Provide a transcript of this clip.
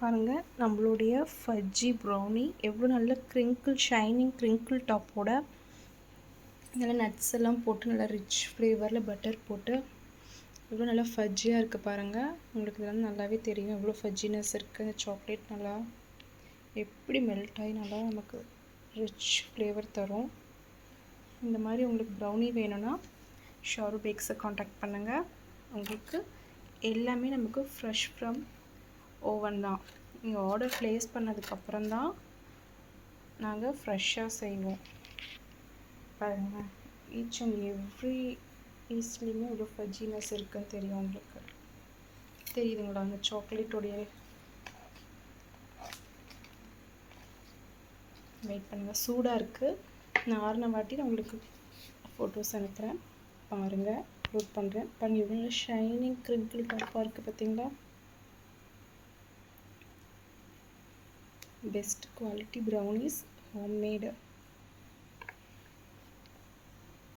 பாருங்கள் நம்மளுடைய ஃபஜ்ஜி ப்ரௌனி எவ்வளோ நல்ல ஷைனிங் க்ரிங்கிள் டாப்போட நல்லா நட்ஸ் எல்லாம் போட்டு நல்லா ரிச் ஃப்ளேவரில் பட்டர் போட்டு எவ்வளோ நல்லா ஃபஜ்ஜியாக இருக்குது பாருங்கள். உங்களுக்கு இதெல்லாம் நல்லாவே தெரியும் எவ்வளோ ஃபஜ்ஜினஸ் இருக்குது. அந்த சாக்லேட் நல்லா எப்படி மெல்ட் ஆகி நல்லா நமக்கு ரிச் ஃப்ளேவர் தரும். இந்த மாதிரி உங்களுக்கு ப்ரௌனி வேணும்னா ஷாரு பேக்ஸை காண்டாக்ட் பண்ணுங்கள். உங்களுக்கு எல்லாமே நமக்கு ஃப்ரெஷ் ஃப்ரம் ஓவன் தான். நீங்கள் ஆர்டர் ப்ளேஸ் பண்ணதுக்கப்புறம் தான் நாங்கள் ஃப்ரெஷ்ஷாக செய்வோம். பாருங்கள், ஈச் அண்ட் எவ்ரி பீஸ்லேயுமே இவ்வளோ ஃபஜ்ஜினஸ் இருக்குன்னு தெரியும். உங்களுக்கு தெரியுதுங்களா? அந்த சாக்லேட்டோடைய வெயிட் பண்ணுங்கள், சூடாக இருக்குது. நான் ஆறின வாட்டி நான் உங்களுக்கு ஃபோட்டோஸ் அனுப்புகிறேன், பாருங்கள். அப்லோட் பண்ணுறேன். பாருங்கள் எவ்வளோ ஷைனிங் க்ரிங்கிள் டாப்பாக இருக்குது பார்த்தீங்களா? Best quality brownies, homemade.